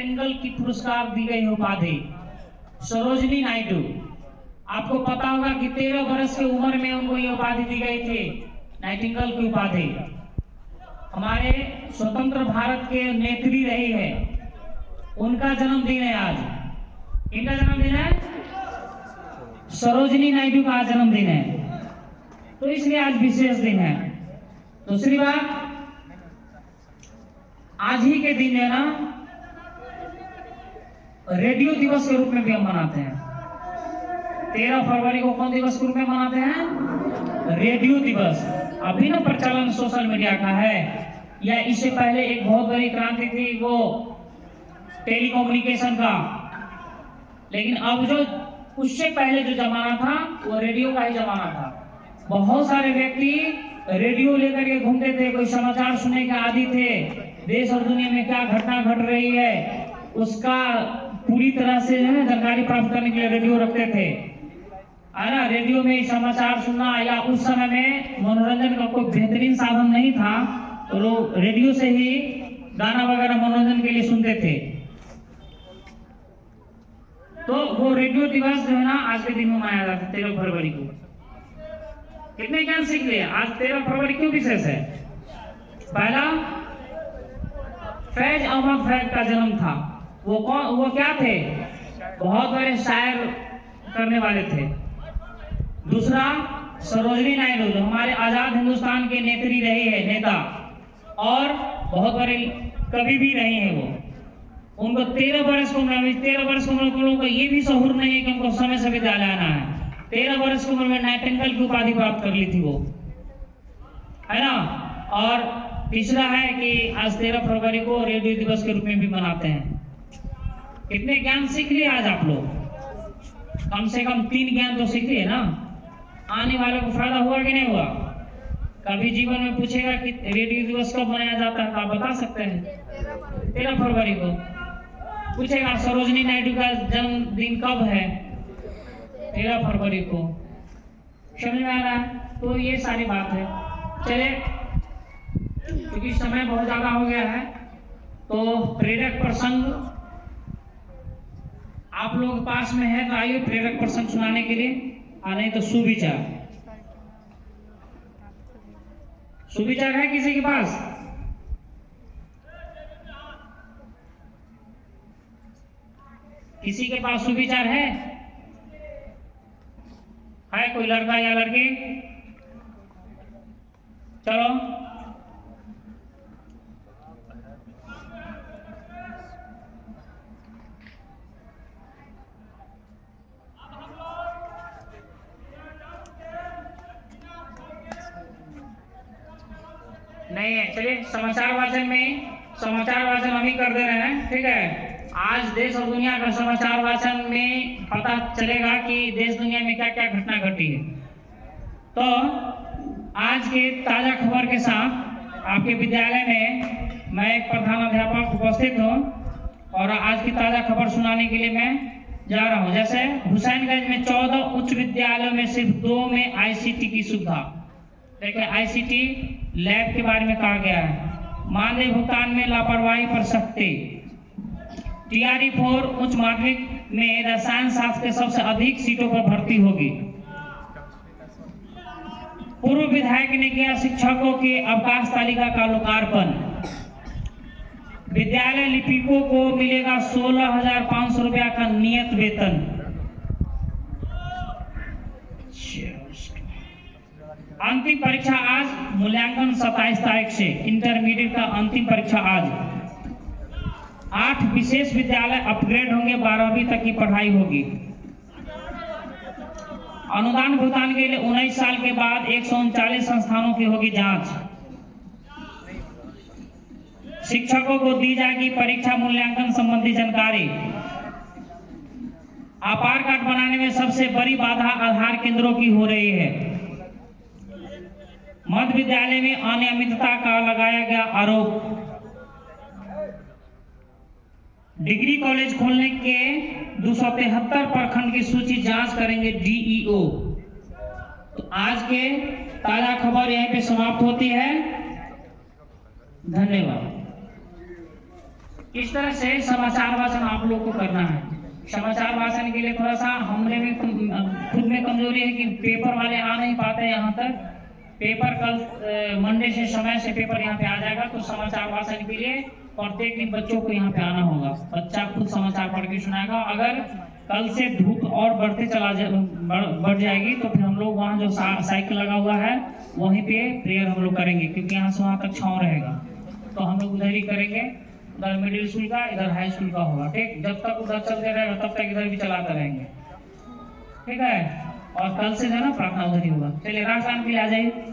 Nightingale की पुरस्कार दी गई उपाधि सरोजनी नायडू। आपको पता होगा कि 13 वर्ष की उम्र में उनको ये उपाधि दी गई थी, नाइटिंगेल की उपाधि। हमारे स्वतंत्र भारत के नेत्री रही है, उनका जन्मदिन है आज। इनका जन्मदिन है, सरोजनी नायडू का जन्मदिन है, तो इसलिए आज विशेष दिन है। दूसरी बात, आज ही के दिन है ना रेडियो दिवस के रूप में भी हम मनाते हैं। 13 फरवरी को कौन दिवस के रूप में मनाते हैं? रेडियो दिवस। अभी ना प्रचलन सोशल मीडिया का है, या इससे पहले एक बहुत बड़ी क्रांति थी वो टेलीकम्युनिकेशन का, लेकिन अब जो उससे पहले जो जमाना था वो रेडियो का ही जमाना था। बहुत सारे व्यक्ति रेडियो लेकर के घूमते थे, कोई समाचार सुनने के आदी थे, देश और दुनिया में क्या घटना घट रही है उसका पूरी तरह से जानकारी प्राप्त करने के लिए रेडियो रखते थे, है ना। रेडियो में समाचार सुनना, या उस समय में मनोरंजन का कोई बेहतरीन साधन नहीं था, तो लोग रेडियो से ही गाना वगैरह मनोरंजन के लिए सुनते थे। तो वो रेडियो दिवस जो है ना आज के दिन में मनाया जाता है 13 फरवरी को। कितने ज्ञान सीख लिए आज? 13 फरवरी क्यों विशेष है? पहला, फैज अहमद फैज का जन्म था। वो कौन, वो क्या थे? बहुत बड़े शायर करने वाले थे। दूसरा, सरोजनी नायडू जो हमारे आजाद हिंदुस्तान के नेत्री रहे हैं, नेता, और बहुत बड़े कवि भी रहे हैं वो। उनको 13 वर्ष की उम्र, 13 वर्ष की उम्र के लोगों को ये भी शहूर नहीं है कि उनको समय से विद्यालय आना है। 13 वर्ष की उम्र में नाइटिंगेल की उपाधि प्राप्त कर ली थी वो, है ना। और तीसरा है कि आज 13 फरवरी को रेडियो दिवस के रूप में भी मनाते हैं। कितने ज्ञान सीख लिए आज आप लोग? कम से कम 3 ज्ञान तो सीख लिए ना। आने वाले को फायदा हुआ कि नहीं हुआ? कभी जीवन में पूछेगा कि रेडियो दिवस कब मनाया जाता है, तो आप बता सकते हैं 13 फरवरी को। पूछेगा सरोजनी नायडू का जन्मदिन कब है? 13 फरवरी को। समझ में आ रहा है? तो ये सारी बात है। चले, क्योंकि समय बहुत ज्यादा हो गया है, तो प्रेरक प्रसंग आप लोग पास में है तो आइए प्रेरक प्रसंग सुनाने के लिए, और नहीं तो सुविचार। सुविचार है किसी के पास? किसी के पास सुविचार है? कोई लड़का या लड़की? चलो, नहीं है, चलिए समाचार वाचन हम ही कर दे रहे हैं, ठीक है। आज देश और दुनिया का समाचार वाचन में पता चलेगा कि देश दुनिया में क्या क्या घटना घटी है। तो आज के ताजा खबर के साथ आपके विद्यालय में मैं एक प्रधान अध्यापक उपस्थित हूँ, और आज की ताजा खबर सुनाने के लिए मैं जा रहा हूँ। जैसे हुसैनगंज में 14 उच्च विद्यालयों में सिर्फ 2 में आईसीटी की सुविधा। देखिए, आईसीटी लैब के बारे में कहा गया है। मानदेय भुगतान में लापरवाही पर सख्ती। टीआरई 4 उच्च माध्यमिक में रसायन शास्त्र के सबसे अधिक सीटों पर भर्ती होगी। पूर्व विधायक ने किया शिक्षकों के अवकाश तालिका का लोकार्पण। विद्यालय लिपिकों को मिलेगा 16,500 रुपया का नियत वेतन। अंतिम परीक्षा आज, मूल्यांकन 27 तारीख से। इंटरमीडिएट का अंतिम परीक्षा आज। 8 विशेष विद्यालय अपग्रेड होंगे, 12वीं तक की पढ़ाई होगी। अनुदान भुगतान के लिए 19 साल के बाद 139 संस्थानों की होगी जांच। शिक्षकों को दी जाएगी परीक्षा मूल्यांकन संबंधी जानकारी। आधार कार्ड बनाने में सबसे बड़ी बाधा आधार केंद्रों की हो रही है। मध्य विद्यालय में अनियमितता का लगाया गया आरोप। डिग्री कॉलेज खोलने के 273 प्रखंड की सूची जांच करेंगे डीईओ। तो आज के ताजा खबर यहीं पे समाप्त होती है। धन्यवाद। इस तरह से समाचार वाचन आप लोग को करना है। समाचार वाचन के लिए थोड़ा सा हमने भी खुद में कमजोरी है कि पेपर वाले आ नहीं पाते यहाँ तक। पेपर कल मंडे से समय से पेपर यहाँ पे आ जाएगा, तो समाचार वाचन के लिए प्रत्येक दिन बच्चों को यहाँ पे आना होगा। बच्चा खुद समाचार पढ़ के सुनाएगा। अगर कल से धूप और बढ़ जाएगी तो फिर हम लोग वहाँ जो साइकिल लगा हुआ है वहीं पे प्रेयर हम लोग करेंगे, क्योंकि यहाँ से वहाँ तक छाँव रहेगा, तो हम लोग उधर ही करेंगे। उधर मिडिल स्कूल का, इधर हाई स्कूल का होगा। ठीक, जब तक उधर चलते रहेगा तब तक इधर भी चलाते रहेंगे। ठीक है, और कल से जो है ना प्रार्थना उधर ही होगा। चलिए राष्ट्रगान के लिए आ जाइए।